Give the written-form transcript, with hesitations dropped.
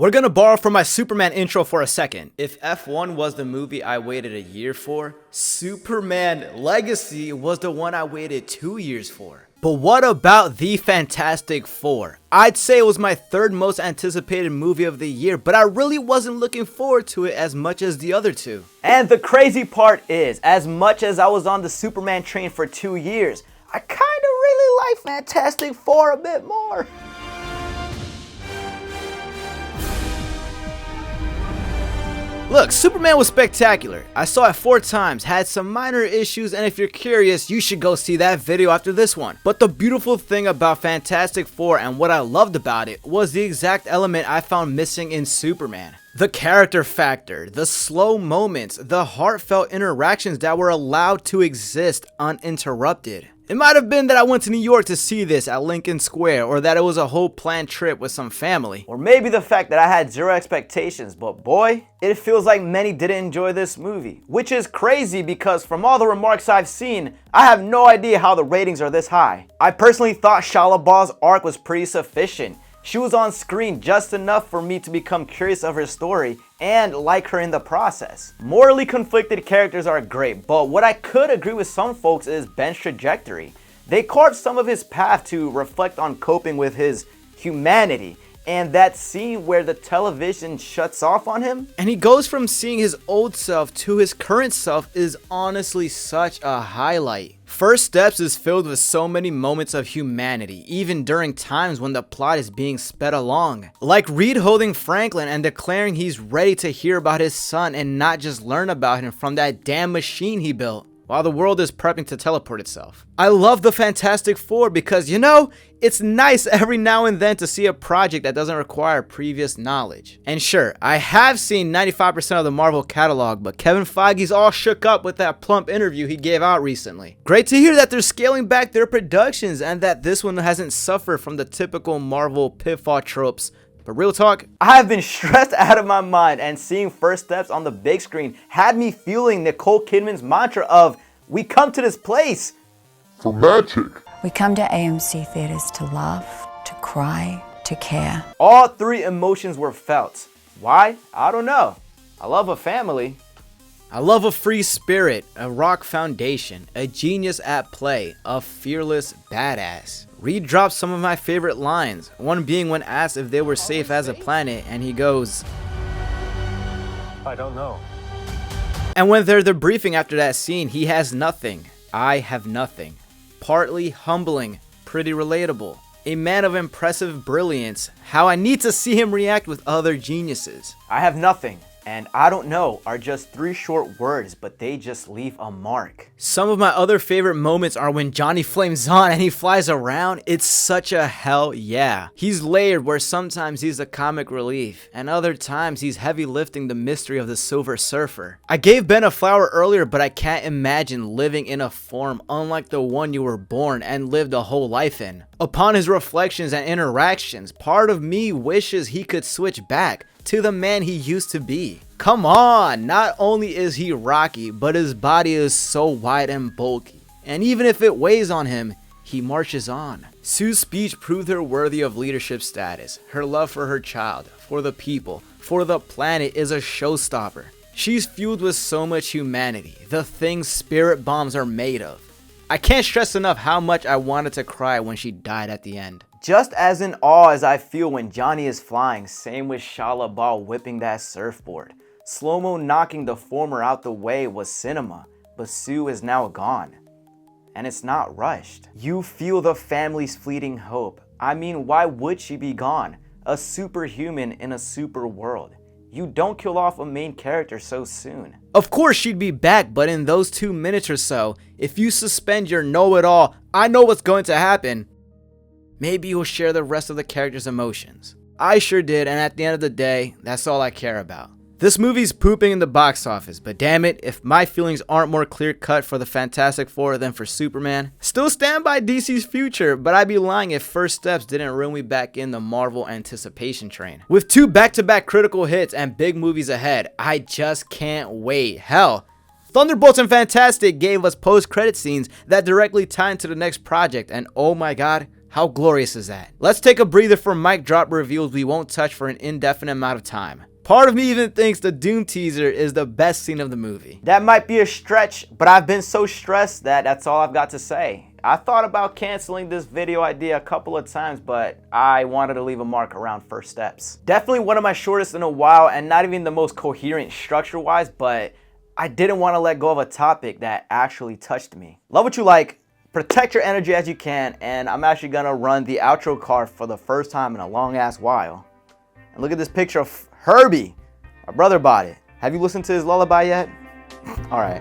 We're gonna borrow from my Superman intro for a second. If F1 was the movie I waited a year for, Superman Legacy was the one I waited 2 years for. But what about the Fantastic Four? I'd say it was my third most anticipated movie of the year, but I really wasn't looking forward to it as much as the other two. And the crazy part is, as much as I was on the Superman train for 2 years, I kinda really like Fantastic Four a bit more. Look, Superman was spectacular. I saw it 4 times, had some minor issues, and if you're curious, you should go see that video after this one. But the beautiful thing about Fantastic Four and what I loved about it was the exact element I found missing in Superman. The character factor, the slow moments, the heartfelt interactions that were allowed to exist uninterrupted. It might have been that I went to New York to see this at Lincoln Square, or that it was a whole planned trip with some family. Or maybe the fact that I had zero expectations, but boy, it feels like many didn't enjoy this movie. Which is crazy because from all the remarks I've seen, I have no idea how the ratings are this high. I personally thought 𝙎𝙊𝘾𝙄𝑼𝑺 arc was pretty sufficient. She was on screen just enough for me to become curious of her story and like her in the process. Morally conflicted characters are great, but what I could agree with some folks is Ben's trajectory. They carved some of his path to reflect on coping with his humanity, and that scene where the television shuts off on him and he goes from seeing his old self to his current self is honestly such a highlight. First Steps is filled with so many moments of humanity, even during times when the plot is being sped along. Like Reed holding Franklin and declaring he's ready to hear about his son and not just learn about him from that damn machine he built, while the world is prepping to teleport itself. I love the Fantastic Four because, you know, it's nice every now and then to see a project that doesn't require previous knowledge. And sure, I have seen 95% of the Marvel catalog, but Kevin Feige's all shook up with that plump interview he gave out recently. Great to hear that they're scaling back their productions and that this one hasn't suffered from the typical Marvel pitfall tropes. But real talk, I have been stressed out of my mind, and seeing First Steps on the big screen had me feeling Nicole Kidman's mantra of, "We come to this place for magic." We come to AMC theaters to laugh, to cry, to care. All 3 emotions were felt. Why? I don't know. I love a family. I love a free spirit, a rock foundation, a genius at play, a fearless badass. Reed dropped some of my favorite lines, one being when asked if they were safe as a planet, and he goes, "I don't know." And when they're debriefing after that scene, he has nothing. I have nothing. Partly humbling, pretty relatable. A man of impressive brilliance, how I need to see him react with other geniuses. I have nothing. And I don't know are just 3 short words, but they just leave a mark. Some of my other favorite moments are when Johnny flames on and he flies around. It's such a hell yeah. He's layered where sometimes he's a comic relief and other times he's heavy lifting the mystery of the Silver Surfer. I gave Ben a flower earlier, but I can't imagine living in a form unlike the one you were born and lived a whole life in. Upon his reflections and interactions, part of me wishes he could switch back to the man he used to be. Come on, not only is he rocky, but his body is so wide and bulky. And even if it weighs on him, he marches on. Sue's speech proved her worthy of leadership status. Her love for her child, for the people, for the planet is a showstopper. She's fueled with so much humanity, the things spirit bombs are made of. I can't stress enough how much I wanted to cry when she died at the end. Just as in awe as I feel when Johnny is flying, same with 𝙎𝙊𝘾𝙄𝑼𝑺 whipping that surfboard. Slow-mo knocking the former out the way was cinema, but Sue is now gone. And it's not rushed. You feel the family's fleeting hope. I mean, why would she be gone? A superhuman in a super world. You don't kill off a main character so soon. Of course she'd be back, but in those 2 minutes or so, if you suspend your know-it-all, I know what's going to happen, maybe you'll share the rest of the character's emotions. I sure did, and at the end of the day, that's all I care about. This movie's pooping in the box office, but damn it, if my feelings aren't more clear-cut for the Fantastic Four than for Superman, still stand by DC's future, but I'd be lying if First Steps didn't reel me back in the Marvel anticipation train. With 2 back-to-back critical hits and big movies ahead, I just can't wait. Hell, Thunderbolts and Fantastic gave us post-credit scenes that directly tie into the next project, and oh my god, How glorious is that? Let's take a breather for mic drop reveals we won't touch for an indefinite amount of time. Part of me even thinks the Doom teaser is the best scene of the movie. That might be a stretch, but I've been so stressed that that's all I've got to say. I thought about canceling this video idea a couple of times, but I wanted to leave a mark around first steps. Definitely one of my shortest in a while, and not even the most coherent structure-wise, but I didn't want to let go of a topic that actually touched me. Love what you like, protect your energy as you can, and I'm actually gonna run the outro card for the first time in a long ass while. And look at this picture of Herbie. My brother bought it. Have you listened to his lullaby yet? All right.